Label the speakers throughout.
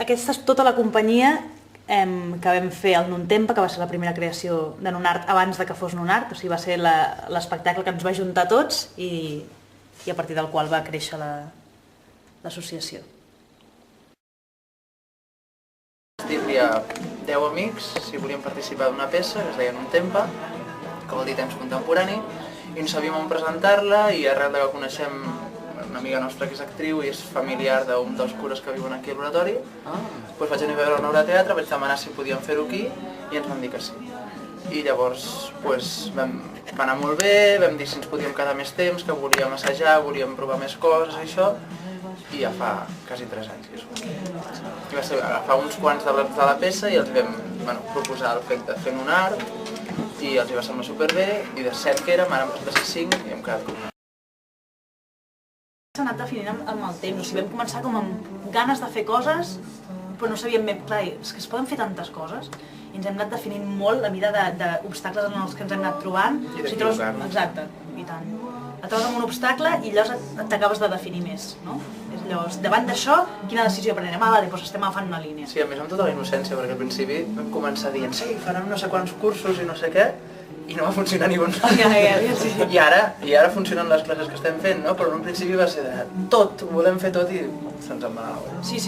Speaker 1: aquesta és tota la companyia que vam fer al Nuntempa, que va ser la primera creació de Nunart abans de que fos Nunart, o sigui, va ser l'espectacle que ens va juntar tots i a partir del qual va créixer l'associació.
Speaker 2: Hi ha 10 amics, si volíem participar d'una peça, que es deia Nuntempa, que vol dir temps contemporani, i no sabíem on presentar-la i arrel de que coneixem una amiga nostra que és actriu i és familiar d'un dels cures que viuen aquí a l'oratori, doncs vaig anar a veure una obra de teatre, vaig demanar si podíem fer-ho aquí i ens van dir que sí. I llavors va anar molt bé, vam dir si ens podíem quedar més temps, que volíem assajar, volíem provar més coses i això, i ja fa quasi 3 anys que és. I va ser agafar uns quants de la peça i els vam proposar el fet de fer un art i els va semblar superbé i de 7 que érem, ara hem passat a ser 5 i hem quedat com
Speaker 1: s'ha anat definint amb el temps, o sigui, vam començar com amb ganes de fer coses, però no sabíem bé, clar, és que es poden fer tantes coses, i ens hem anat definint molt a mida d'obstacles en els que ens hem anat trobant.
Speaker 2: I d'equivocar-nos.
Speaker 1: Exacte, i tant. Et trobes amb un obstacle i llavors t'acabes de definir més, no? Llavors, davant d'això, quina decisió prenem? Vale, doncs estem agafant una línia.
Speaker 2: Sí, a més amb tota la innocència, perquè al principi vam començar dient sí, farem no sé quants cursos i no sé què, i no va funcionar ni un. I ara funcionen les classes que estem fent, no? Però en un principi va ser de tot, ho volem fer tot i se'ns en va anar.
Speaker 1: Sí.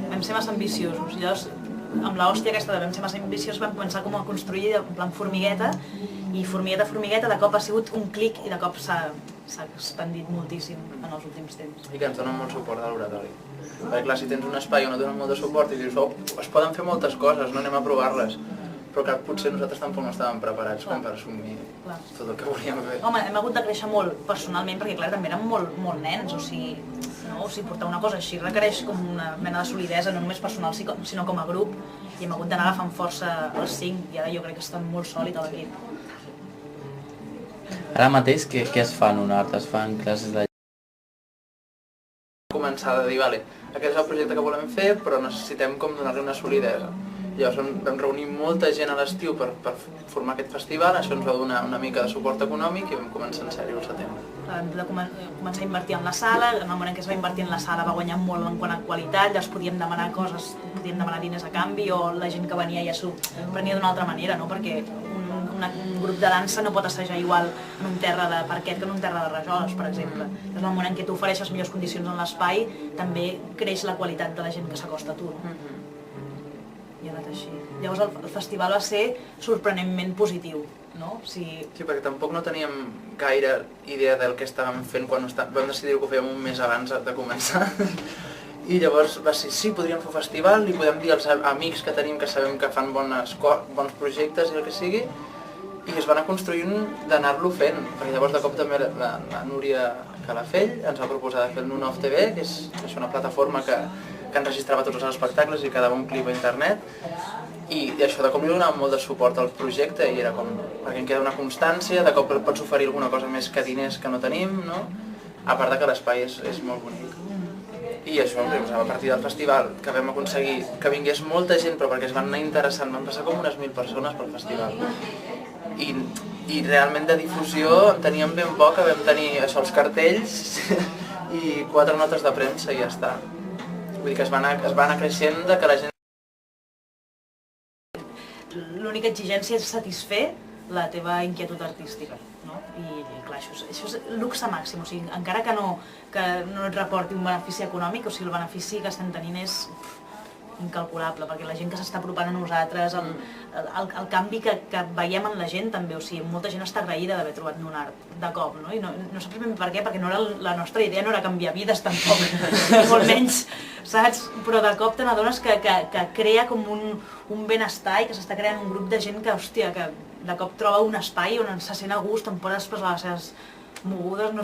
Speaker 1: Vam ser massa ambiciosos. I llavors, amb l'hòstia aquesta de vam ser massa ambiciosos, vam començar com a construir en plan formigueta, i formigueta, de cop ha sigut un clic i de cop s'ha expandit moltíssim en els últims temps.
Speaker 2: I que ens donen molt suport a l'oratori. Perquè clar, si tens un espai on et donen molt de suport i dius, es poden fer moltes coses, no anem a provar-les. Però que potser nosaltres tampoc no estàvem preparats com per assumir tot el que volíem fer.
Speaker 1: Home, hem hagut de créixer molt personalment perquè clar, també érem molt nens, o sigui, portar una cosa així requereix com una mena de solidesa, no només personal sinó com a grup, i hem hagut d'anar agafant força els 5 i ara jo crec que està molt sòlid a l'equip.
Speaker 3: Ara mateix què es fa en un art? Es fan classes de...
Speaker 2: Començar a dir, vale, aquest és el projecte que volem fer, però necessitem com donar-li una solidesa. Llavors vam reunir molta gent a l'estiu per formar aquest festival, això ens va donar una mica de suport econòmic i vam començar en sèrio al setembre.
Speaker 1: Vam començar a invertir en la sala, en el moment que es va invertir en la sala va guanyar molt en quant a qualitat, llavors podíem demanar coses, podíem demanar diners a canvi o la gent que venia ja s'ho prenia d'una altra manera, no? Perquè un grup de dansa no pot assajar igual en un terra de parquet que en un terra de rajoles, per exemple. En el moment en què tu ofereixes millors condicions en l'espai, també creix la qualitat de la gent que s'acosta a tu. I ha anat així. Llavors el festival va ser sorprenentment positiu, no?
Speaker 2: Sí, perquè tampoc no teníem gaire idea del que estàvem fent quan vam decidir que ho fèiem un mes abans de començar. I llavors va ser, sí, podríem fer un festival, li podem dir als amics que tenim que sabem que fan bons projectes i el que sigui, i es va anar construint d'anar-lo fent, perquè llavors de cop també la Núria Calafell ens va proposar de fer el Nunov TV, que és una plataforma que enregistrava tots els espectacles i quedava un clip a internet, i això de cop li donava molt de suport al projecte i era com, perquè en queda una constància, de cop pots oferir alguna cosa més que diners que no tenim, no? A part de que l'espai és molt bonic. I això, a partir del festival, que vam aconseguir que vingués molta gent, però perquè es van anar interessant, van passar com unes 1.000 persones pel festival. I realment de difusió en teníem ben poc, vam tenir això, els cartells i 4 notes de premsa i ja està. Vull dir que es va anar creixent de que la gent...
Speaker 1: L'única exigència és satisfer la teva inquietud artística, no? I clar, això és luxe màxim, o sigui, encara que no et reporti un benefici econòmic, o sigui, el benefici que estem tenint és incalculable, perquè la gent que s'està apropant a nosaltres, el canvi que veiem en la gent també, o sigui, molta gent està agraïda d'haver trobat Nunart de cop, no? I no saps ben per què, perquè no era la nostra idea, no era canviar vides tampoc, molt menys, saps? Però de cop te n'adones que crea com un benestar i que s'està creant un grup de gent que, hòstia, que de cop troba un espai on se sent a gust, on pot expressar les seves mogudes,